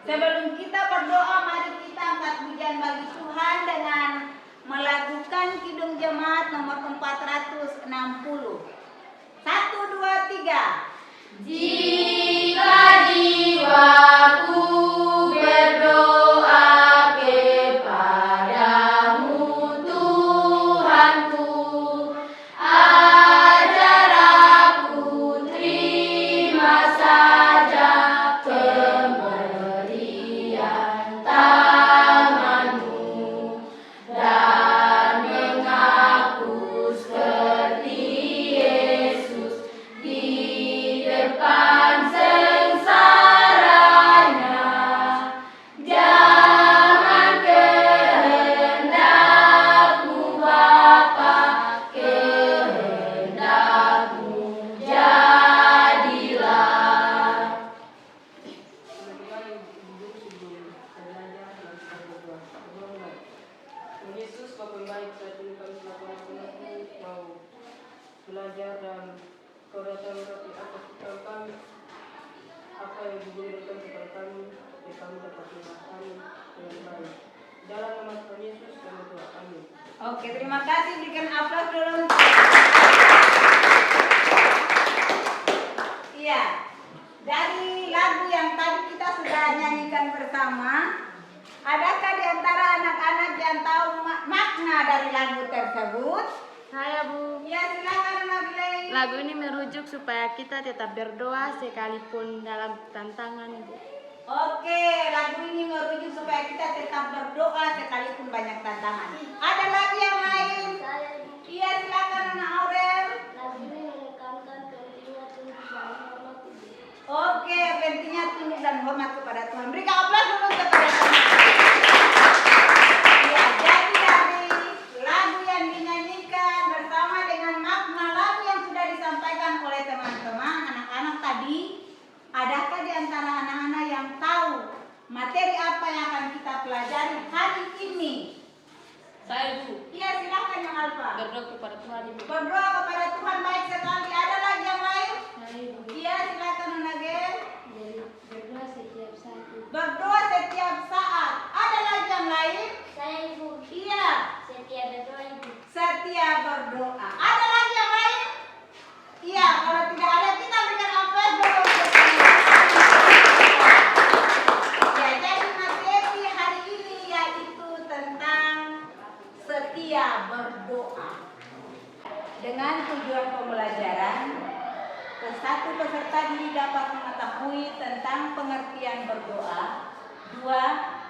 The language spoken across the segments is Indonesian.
Sebelum kita berdoa, mari kita angkat pujian bagi Tuhan dengan melakukan Kidung Jemaat nomor 460. 1, 2, 3. Jika jiwaku berdoa kepadamu Tuhanku, ajar aku terima saja pemberian tanganmu dan mengaku seperti Yesus di depan sengsaranya. Jangan kehendakmu Bapa, kehendakmu jadilah. Yesus, Bapa yang baik, saat ini kami selaku anak-anakmu mau belajar dan Kau datang tapi atas pikiran kami, apa yang diberikan kepada kami, ya kami dapat melakukan dengan baik. Dalam nama Tuhan Yesus kami berdoa, amin. Oke, terima kasih. Berikan aplaus dulu. Iya, dari lagu yang tadi kita sudah nyanyikan bersama, adakah di antara anak-anak yang tahu makna dari lagu tersebut? Saya Bu, Ya, silakan Nabilai. lagu ini merujuk supaya kita tetap berdoa sekalipun dalam tantangan Bu. Oke, lagu ini merujuk supaya kita tetap berdoa sekalipun banyak tantangan. Ada lagi yang lain? Iya, silakan Anak Aurel. Lagu ini menekankan pentingnya tunduk dan hormat Tuhan. Oke, pentingnya tunduk dan hormat kepada Tuhan. Berikan aplaus dulu kepada Tuhan. Ya, jadi dari lagu yang dinyanyikan bersama dengan makna lagu yang sudah disampaikan oleh teman-teman anak-anak tadi, adakah di antara anak-anak yang tahu materi apa yang akan kita pelajari hari ini? Saya Bu, Iya, silakan yang Alfa. berdoa kepada Tuhan Ibu. Berdoa kepada Tuhan baik sekali. Ada lagi yang lain? Saya Bu, Iya, silakan Nagel. berdoa setiap saat. Berdoa setiap saat. Ada lagi yang lain? Saya Ibu, Iya, setia berdoa Ibu. setia berdoa. Ada lagi yang lain? Iya, kalau tidak ada kita berikan aplaus dulu. Ya, jadi materi hari ini yaitu tentang setia berdoa. Dengan tujuan pembelajaran, satu peserta didik dapat mengetahui tentang pengertian berdoa. 2.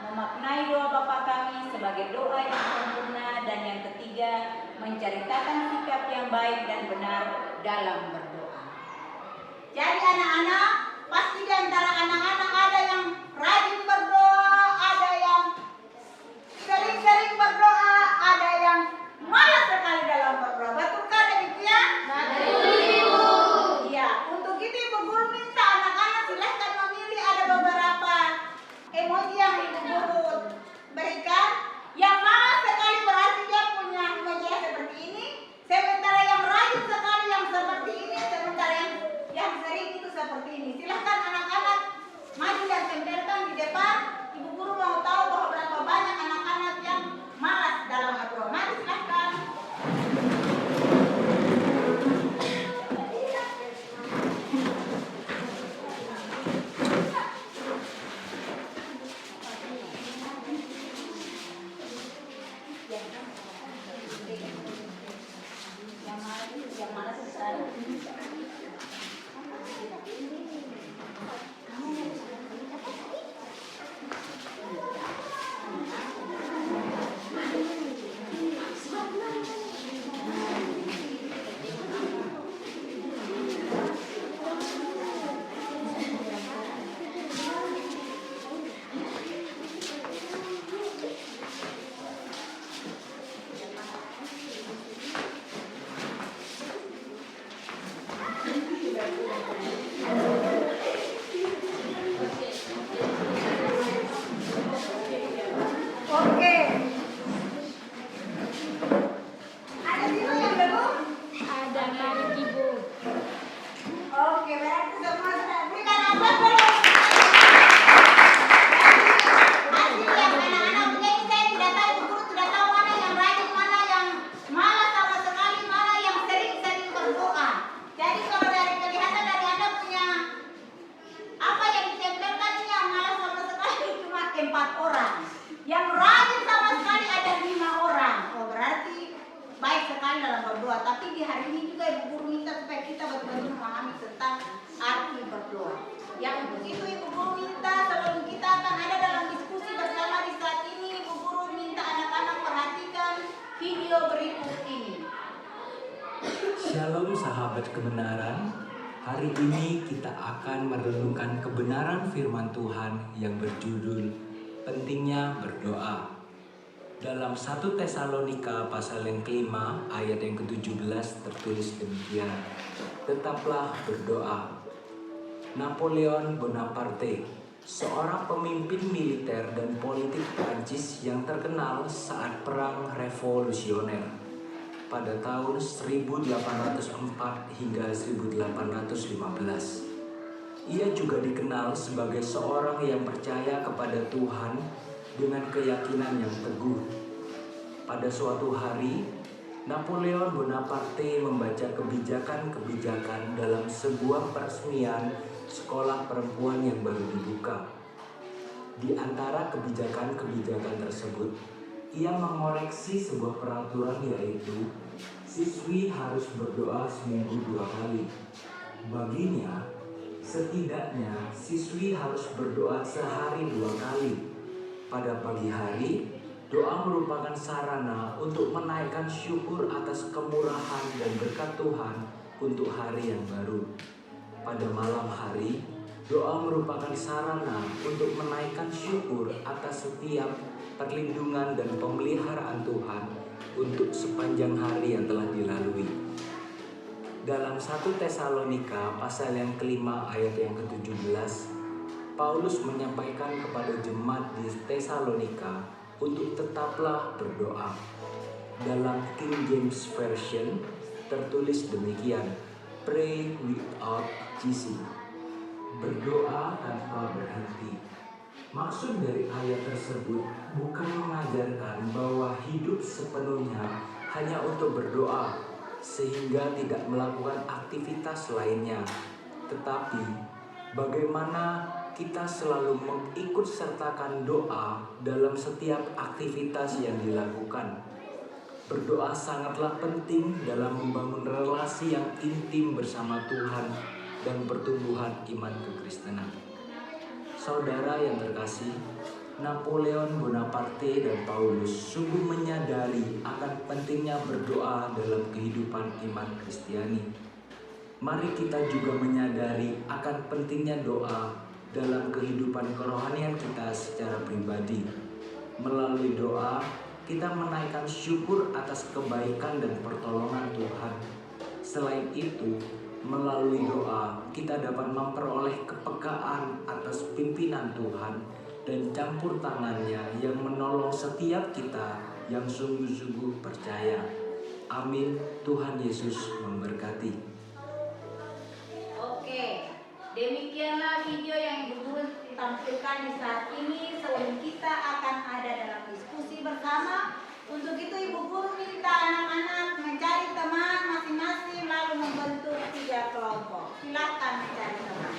Memaknai doa Bapa kami sebagai doa yang sempurna. Dan yang ketiga, menceritakan sikap yang baik dan benar dalam berdoa. Jadi anak-anak, pasti di antara anak-anak ada yang rajin berdoa, ada yang sering-sering berdoa, ada yang malas sekali dalam berdoa. Betulkah demikian? Iya, untuk itu Ibu Guru minta anak-anak silahkan memilih, ada beberapa emoji yang Ibu Guru berikan. Yang malas sekali berarti dia punya meja seperti ini, sementara yang rajin sekali yang seperti ini, sementara yang sering itu seperti ini. Silahkan anak-anak maju dan tempelkan di depan. Ibu Guru mau tahu bahwa berapa banyak anak-anak yang malas dalam berdoa. Mari silahkan. Yang mana sekarang? Oke. Ada juga yang belum? Ada mari Ibu. Oke, berarti semua sudah berikan aplaus dulu. Jadi kalau dari kelihatan dari Anda punya apa yang ditempelkan ini yang malas sama sekali cuma 4 orang. Yang rajin sama sekali ada 5 orang. Oh berarti baik sekali dalam berdoa. Tapi di hari ini juga Ibu Guru minta supaya kita betul-betul memahami tentang arti berdoa. Yang untuk itu Ibu Guru minta sebelum kita akan ada dalam diskusi bersama di saat ini, Ibu Guru minta anak-anak perhatikan video berikut ini. Shalom sahabat kebenaran. Hari ini kita akan merenungkan kebenaran firman Tuhan yang berjudul Pentingnya Berdoa. Dalam 1 Tesalonika pasal yang kelima ayat yang ke-17 tertulis demikian. Tetaplah berdoa. Napoleon Bonaparte, seorang pemimpin militer dan politik Prancis yang terkenal saat Perang Revolusioner pada tahun 1804 hingga 1815. Ia juga dikenal sebagai seorang yang percaya kepada Tuhan dengan keyakinan yang teguh. Pada suatu hari, Napoleon Bonaparte membaca kebijakan-kebijakan dalam sebuah peresmian sekolah perempuan yang baru dibuka. Di antara kebijakan-kebijakan tersebut, ia mengoreksi sebuah peraturan yaitu siswi harus berdoa seminggu 2 kali. Baginya, setidaknya siswi harus berdoa sehari 2 kali. Pada pagi hari, doa merupakan sarana untuk menaikkan syukur atas kemurahan dan berkat Tuhan untuk hari yang baru. Pada malam hari, doa merupakan sarana untuk menaikkan syukur atas setiap perlindungan dan pemeliharaan Tuhan untuk sepanjang hari yang telah dilalui. Dalam 1 Tesalonika pasal yang kelima ayat yang ke-17, Paulus menyampaikan kepada jemaat di Tesalonika untuk tetaplah berdoa. Dalam King James Version tertulis demikian, pray without ceasing. Berdoa tanpa berhenti. Maksud dari ayat tersebut bukan mengajarkan bahwa hidup sepenuhnya hanya untuk berdoa sehingga tidak melakukan aktivitas lainnya, tetapi bagaimana kita selalu mengikut sertakan doa dalam setiap aktivitas yang dilakukan. Berdoa sangatlah penting dalam membangun relasi yang intim bersama Tuhan dan pertumbuhan iman kekristenan. Saudara yang terkasih, Napoleon Bonaparte dan Paulus sungguh menyadari akan pentingnya berdoa dalam kehidupan iman Kristiani. Mari kita juga menyadari akan pentingnya doa dalam kehidupan kerohanian kita secara pribadi. Melalui doa, kita menaikkan syukur atas kebaikan dan pertolongan Tuhan. Selain itu, melalui doa, kita dapat memperoleh kepekaan atas pimpinan Tuhan dan campur tangannya yang menolong setiap kita yang sungguh-sungguh percaya. Amin. Tuhan Yesus memberkati. Oke, demikianlah video yang Ibu Guru tampilkan di saat ini sebelum kita akan ada dalam diskusi bersama. Untuk itu Ibu Guru minta anak-anak mencari teman masing-masing lalu membentuk 3 kelompok. Silakan mencari teman.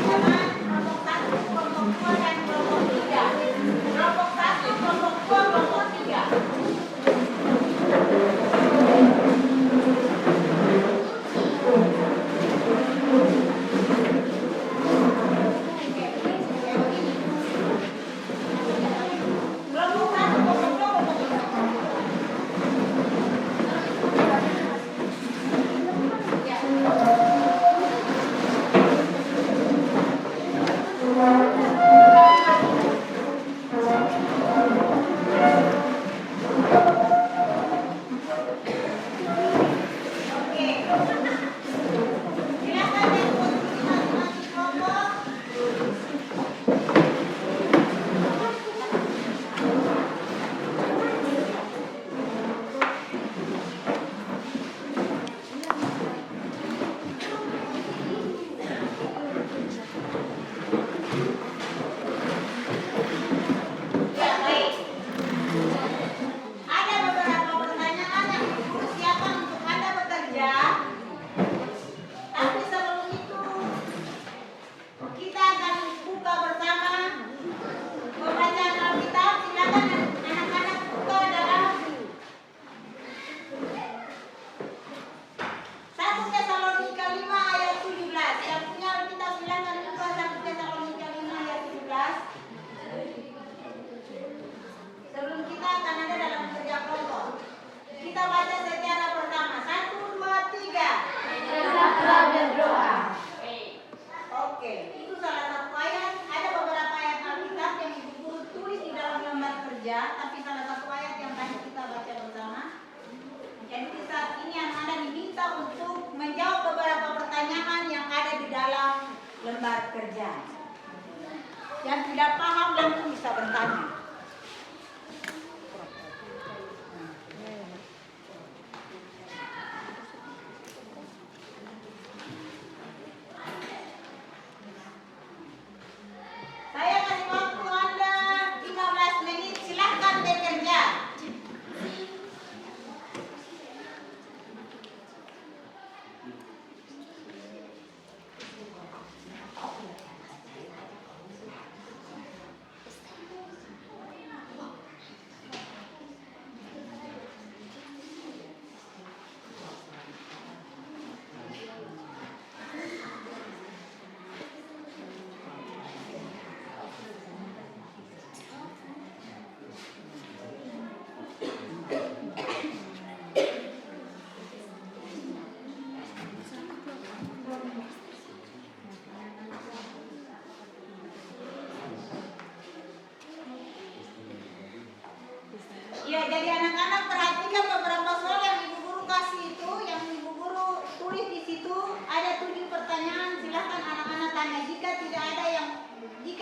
Kelompok 1, kelompok 2, dan kelompok 3. Kelompok 1, kelompok Iya, jadi anak-anak perhatikan beberapa soal yang ibu guru kasih itu, yang ibu guru tulis di situ ada 7 pertanyaan. Silahkan anak-anak tanya. Jika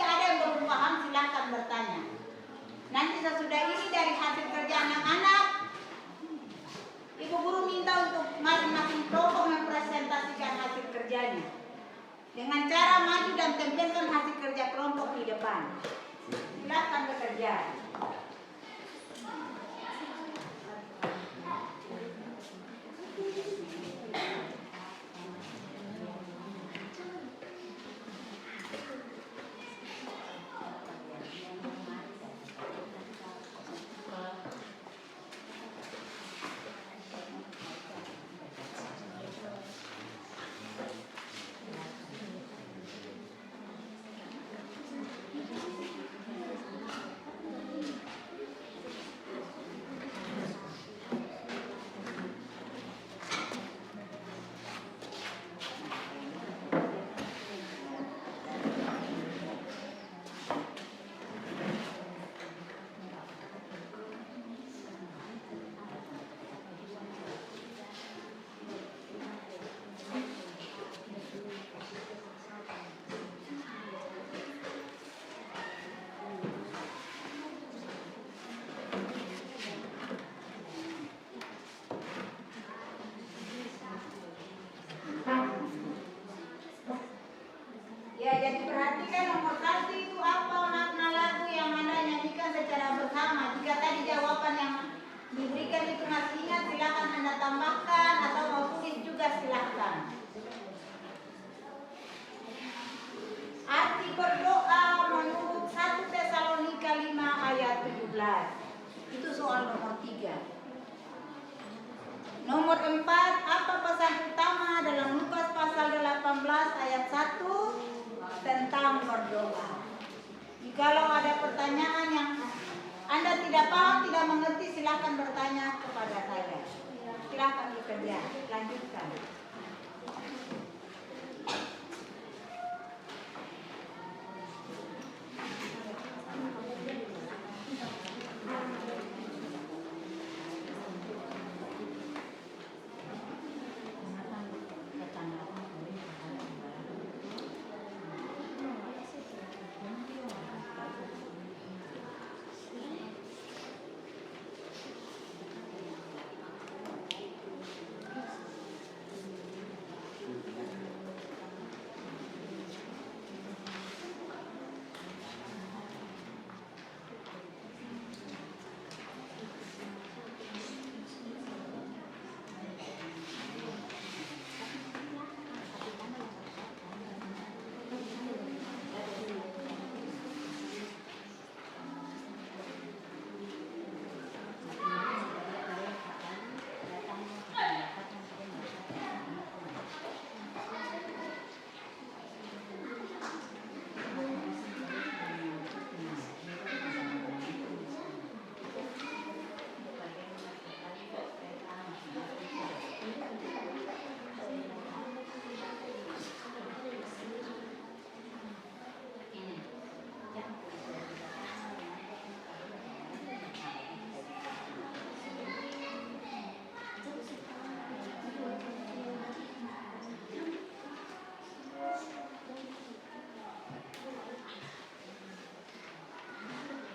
ada yang belum paham, silahkan bertanya. Nanti sesudah ini dari hasil kerja anak-anak, ibu guru minta untuk masing-masing kelompok mempresentasikan hasil kerjanya dengan cara maju dan tempelkan hasil kerja kelompok di depan. Silahkan bekerja. Ya, jadi perhatikan nomor 1 itu apa makna lagu yang Anda nyanyikan secara bersama. Jika tadi jawaban yang diberikan itu masih ingat, silakan Anda tambahkan atau mau tulis juga silakan. Arti berdoa menurut 1 Tesalonika 5 ayat 17. Itu soal nomor 3. Nomor 4, apa pesan utama dalam Lukas pasal 18 ayat 1 tentang berdoa? Jikalau ada pertanyaan yang Anda tidak paham, tidak mengerti, silakan bertanya kepada saya. Silakan bekerja, lanjutkan.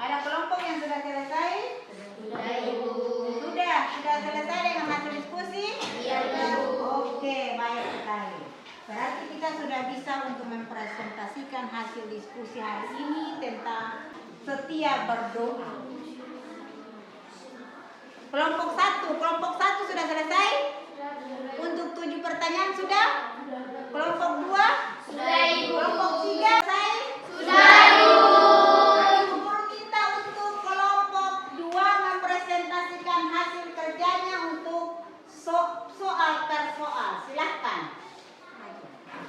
Ada kelompok yang sudah selesai? Sudah, Ibu. Sudah selesai dengan hasil diskusi? Iya, Ibu. Oke, baik sekali. Berarti kita sudah bisa untuk mempresentasikan hasil diskusi hari ini tentang setia berdoa. Kelompok satu sudah selesai? Untuk 7 pertanyaan sudah? Kelompok 2? Sudah, Ibu. Kelompok 3 selesai? Sudah, Ibu. Ibu guru minta untuk kelompok 2 mempresentasikan hasil kerjanya untuk soal per soal. Silahkan.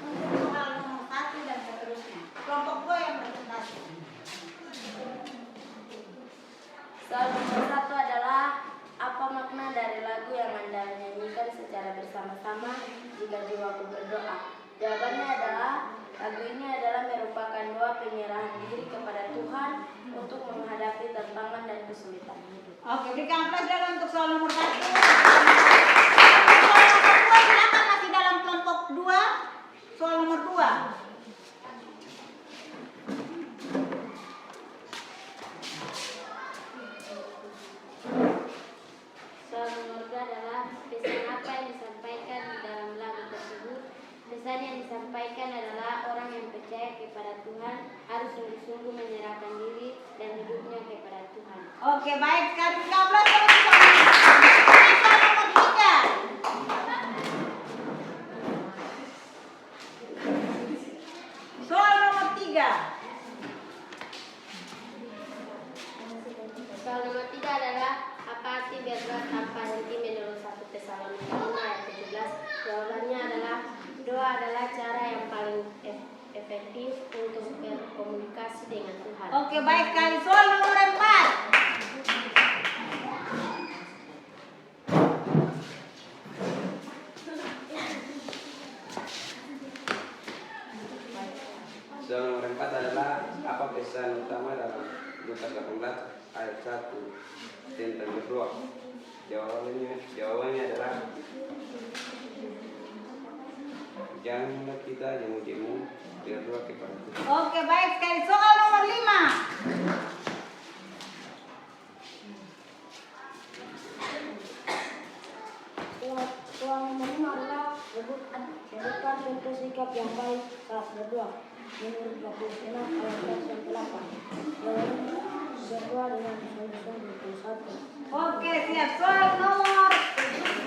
Untuk soal nomor 1 dan seterusnya. Kelompok 2 yang presentasi. Soal nomor 1 adalah apa makna dari lagu yang Anda nyanyikan secara bersama-sama jika jiwaku berdoa? Jawabannya adalah lagu ini adalah merupakan doa penyerahan diri kepada Tuhan untuk menghadapi tantangan dan kesulitan hidup. Oke, berikan aplaus dulu untuk soal nomor 1. Soal nomor 2 silakan, masih dalam kelompok 2. Soal nomor 2. Soal nomor 2 adalah pesan apa yang disampaikan di dalam lagu tersebut. Pesan yang disampaikan adalah orang yang percaya kepada Tuhan harus sungguh-sungguh menyerahkan diri dan hidupnya kepada Tuhan. Oke, baik sekali. Berikan aplaus dulu untuk soal nomor 3. Soal nomor 3. Soal nomor 3 adalah apa arti berdoa tanpa henti menurut 1 Tesalonika 5 ayat 17. Jawabannya adalah doa adalah cara yang paling efektif untuk berkomunikasi dengan Tuhan. Oke, baik sekali. Soal nomor 4. Soal nomor 4 adalah apa pesan utama dalam Lukas 18 ayat 1 tentang berdoa? Jawabannya adalah janganlah kita jemu-jemu berdoa kepada Tuhan. Oke, baik sekali. Soal nomor 5. Soal nomor 5 adalah sebutkan bentuk sikap yang baik saat berdoa. Menurut Matius 6 ayat 8. Jawabannya berdoa dengan sungguh-sungguh. 1. Oke, siap. Soal nomor 6.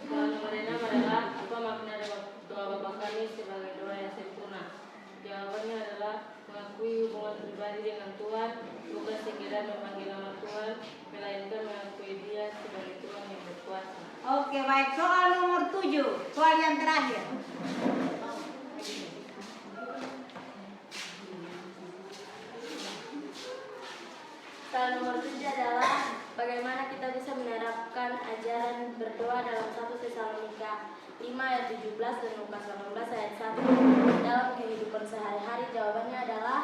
Soal nomor 6 adalah apa makna doa Bapa Kami sebagai doa yang sempurna? Jawabannya adalah mengakui hubungan pribadi dengan Tuhan, bukan sekedar memanggil nama Tuhan, melainkan mengakui Dia sebagai Tuhan yang berkuasa. Oke, baik. Soal nomor 7. Soal yang terakhir. Soal nomor 7 adalah bagaimana kita bisa menerapkan ajaran berdoa dalam 1 Tesalonika 5 ayat 17 dan Lukas 18 ayat 1 dalam kehidupan sehari-hari. Jawabannya adalah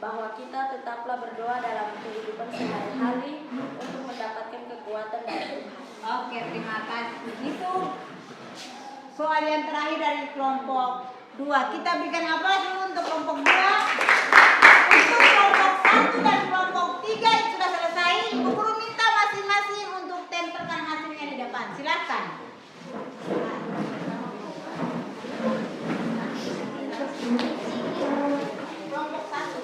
bahwa kita tetaplah berdoa dalam kehidupan sehari-hari untuk mendapatkan kekuatan dari Tuhan. Oke, terima kasih. Itu soal yang terakhir dari kelompok 2. Kita berikan apa dulu untuk kelompok 2? Untuk kelompok 1 dan kelompok 3 yang sudah selesai, Ibu Guru minta masing-masing untuk tempelkan hasilnya di depan. Silakan. Kelompok 1.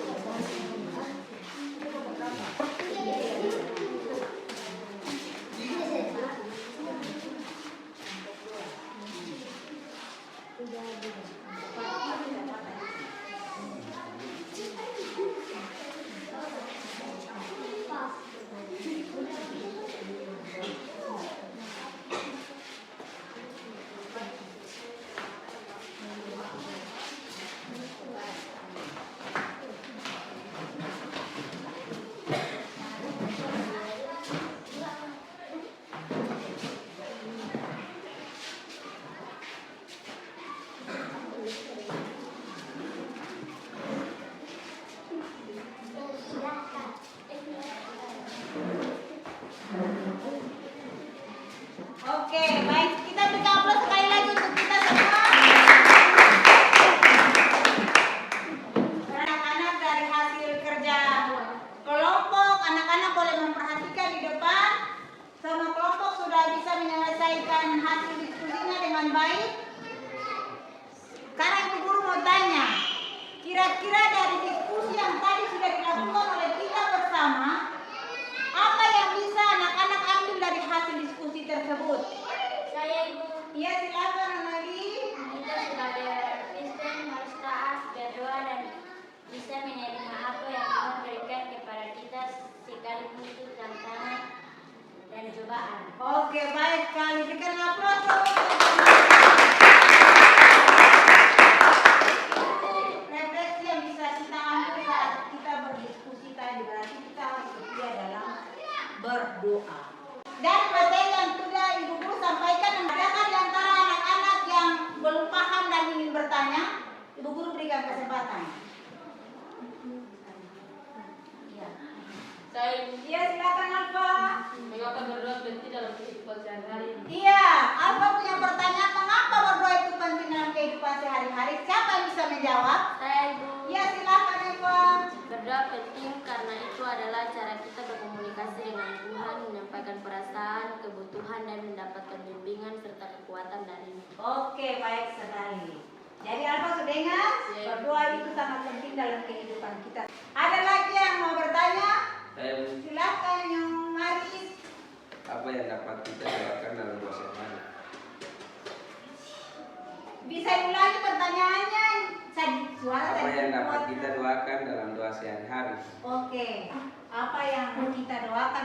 Oke, baik. Kita berikan aplaus sekali lagi untuk kita semua. Anak-anak dari hasil kerja kelompok, anak-anak boleh memperhatikan di depan. Semua kelompok sudah bisa menyelesaikan hasil diskusinya dengan baik. Sekarang Ibu Guru mau tanya, kira-kira dari diskusi yang tadi sudah dilakukan oleh kita bersama, apa yang bisa anak-anak ambil dari hasil diskusi tersebut? Saya Ibu, Iya, silakan Anali. kita sebagai Kristen harus taat, berdoa dan bisa menerima apa yang Tuhan berikan kepada kita sekalipun itu tantangan dan cobaan. Oke, baik sekali. Berikan aplaus dulu. Refleksi yang bisa kita ambil saat kita berdiskusi tadi berarti kita harus setia berikan kesempatan. Ya. Iya, silakan Alfa. Mengapa berdoa penting dalam kehidupan sehari-hari? Iya, Alfa punya pertanyaan, mengapa berdoa itu penting dalam kehidupan sehari-hari? Siapa yang bisa menjawab? Saya Ibu. Iya, silakan Alfa. Berdoa penting karena itu adalah cara kita berkomunikasi dengan Tuhan, menyampaikan perasaan, kebutuhan, dan mendapatkan bimbingan serta kekuatan darinya. Oke, baik sekali. Jadi Alfa sudah dengar, berdoa itu sangat penting dalam kehidupan kita. Ada lagi yang mau bertanya? Silakan yang Maris. Apa yang dapat kita doakan dalam doa sehari-hari? Bisa ulangi pertanyaannya? Suara Apa tadi yang dapat kuat. kita doakan dalam doa sehari-hari? Oke, apa yang kita doakan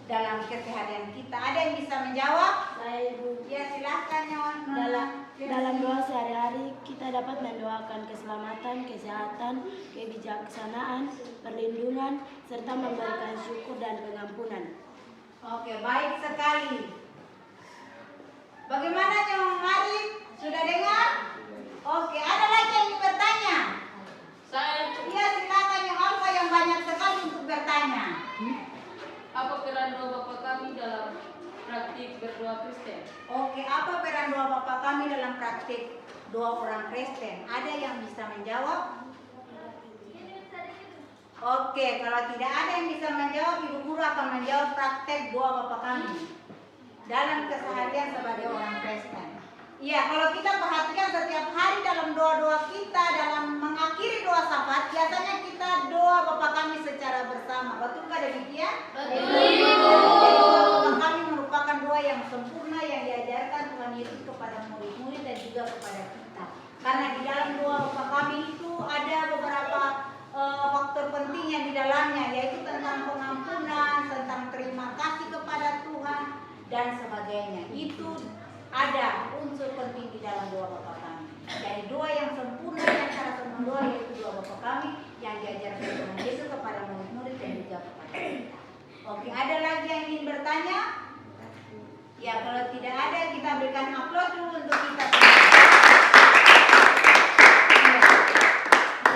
dalam keseharian kita? Ada yang bisa menjawab? Saya Ibu. Ya, silakan Nyon. Dalam doa sehari-hari kita dapat mendoakan keselamatan, kesehatan, kebijaksanaan, perlindungan, serta memberikan syukur dan pengampunan. Oke, baik sekali. Bagaimana Nyon Maris? Sudah dengar? Oke, ada lagi yang ingin bertanya? Iya, silakan yang Alfa yang banyak sekali untuk bertanya. Apa peran doa Bapa kami dalam praktik berdoa Kristen? Oke, apa peran doa Bapa kami dalam praktik doa orang Kristen? Ada yang bisa menjawab? Oke, kalau tidak ada yang bisa menjawab, Ibu Guru akan menjawab praktek doa Bapa kami dalam keseharian sebagai orang Kristen. Iya, kalau kita perhatikan setiap hari dalam doa-doa kita, dalam mengakhiri doa syafaat, biasanya kita doa Bapa kami secara bersama. Betulkah demikian? Betul. Doa Bapa kami merupakan doa yang sempurna yang diajarkan Tuhan Yesus kepada murid-murid dan juga kepada kita. Karena di dalam doa Bapa kami itu ada beberapa faktor penting yang di dalamnya, yaitu tentang pengampunan, tentang terima kasih kepada Tuhan dan sebagainya. Itu ada unsur penting di dalam doa Bapa kami. Jadi doa yang sempurna yang cara sempurna doa yaitu doa Bapa kami yang diajarkan Tuhan Yesus kepada murid-murid dan juga kepada kita. Oke, ada lagi yang ingin bertanya? Ya, kalau tidak ada kita berikan aplaus dulu untuk kita.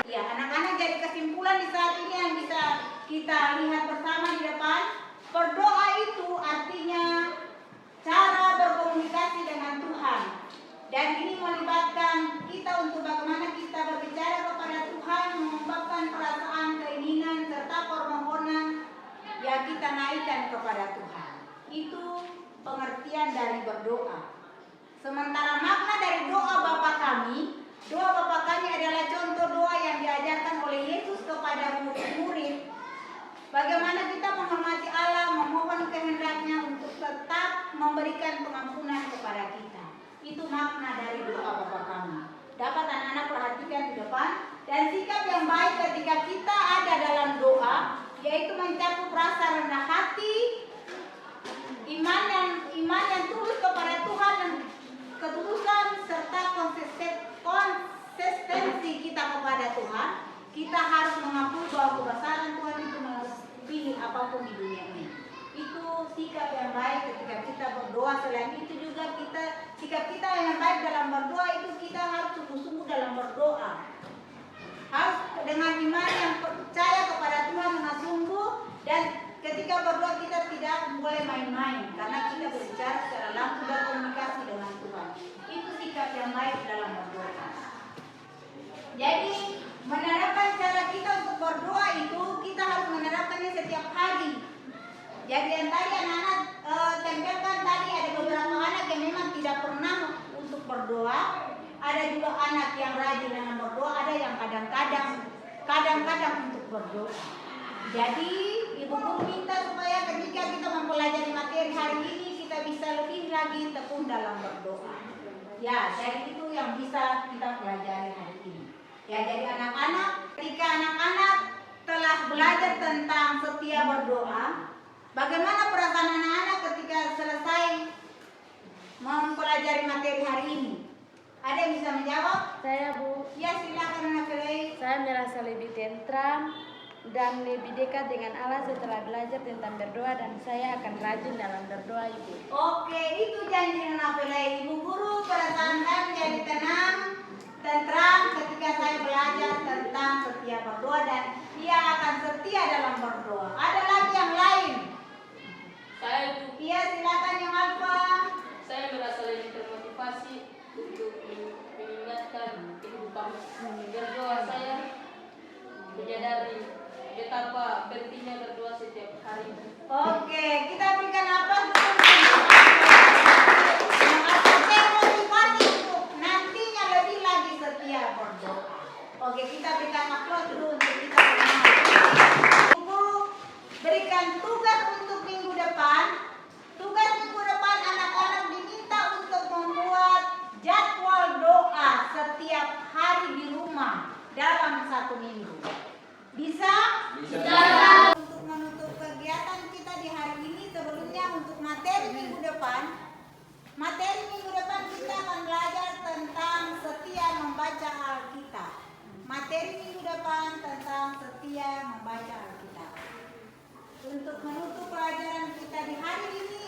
Ya, anak-anak, jadi kesimpulan di saat ini yang bisa kita lihat bersama di depan, berdoa itu artinya cara berkomunikasi dengan Tuhan. Dan ini melibatkan kita untuk bagaimana kita berbicara kepada Tuhan, mengungkapkan perasaan, keinginan, serta permohonan yang kita naikkan kepada Tuhan. Itu pengertian dari berdoa. Sementara makna dari doa Bapa kami, doa Bapa kami adalah contoh doa yang diajarkan oleh Yesus kepada murid-murid. Bagaimana kita menghormati Allah, memohon kehendaknya untuk tetap memberikan pengampunan kepada kita. Itu makna dari doa Bapa kami. Dapat anak-anak perhatikan di depan. Dan sikap yang baik ketika kita ada dalam doa, yaitu mencakup rasa rendah hati, iman yang tulus kepada Tuhan, dan ketulusan serta konsistensi kita kepada Tuhan. Kita harus mengakui bahwa kebesaran Tuhan itu melebihi apapun di dunia ini. Itu sikap yang baik ketika kita berdoa. Selain itu juga sikap kita yang baik dalam berdoa itu kita harus sungguh-sungguh dalam berdoa. Harus dengan iman yang percaya kepada Tuhan dengan sungguh, dan ketika berdoa kita tidak boleh main-main karena kita berbicara secara langsung berkomunikasi dengan Tuhan. Itu sikap yang baik dalam berdoa. Jadi menerapkan cara kita untuk berdoa itu kita harus menerapkannya setiap hari. Jadi yang tadi anak-anak tempelkan tadi, ada beberapa anak yang memang tidak pernah untuk berdoa, ada juga anak yang rajin dengan berdoa, ada yang kadang-kadang untuk berdoa. Jadi Ibu Guru minta supaya ketika kita mempelajari materi hari ini kita bisa lebih lagi tekun dalam berdoa. Ya, jadi itu yang bisa kita pelajari hari ini. Ya, jadi anak-anak, ketika anak-anak telah belajar tentang setia berdoa, bagaimana perasaan anak-anak ketika selesai mempelajari materi hari ini? Ada yang bisa menjawab? Saya Bu. Ya, silakan anak Felei. Saya merasa lebih tentram dan lebih dekat dengan Allah setelah belajar tentang berdoa, dan saya akan rajin dalam berdoa, Ibu. Oke, itu janji anak Felei. Ibu Guru perasaan kami jadi tenang tentram ketika saya belajar tentang setia berdoa dan ia akan setia dalam berdoa. Ada lagi yang lain? Saya itu, Iya, silakan yang apa? saya merasa lebih termotivasi untuk mengingatkan kehidupan berdoa saya, menyadari betapa pentingnya berdoa setiap hari. Oke, kita berikan apa? Yang akan termotivasi untuk nantinya lebih lagi setia berdoa. Oke, kita berikan aplaus dulu untuk kita semua. Ibu berikan tugas untuk minggu depan. Tugas minggu depan anak-anak diminta untuk membuat jadwal doa setiap hari di rumah dalam 1 minggu. Bisa? Bisa. Untuk menutup kegiatan kita di hari ini, sebelumnya untuk materi minggu depan kita akan belajar tentang setia membaca Alkitab. Materi minggu depan tentang setia membaca Alkitab. Untuk menutup pelajaran kita di hari ini,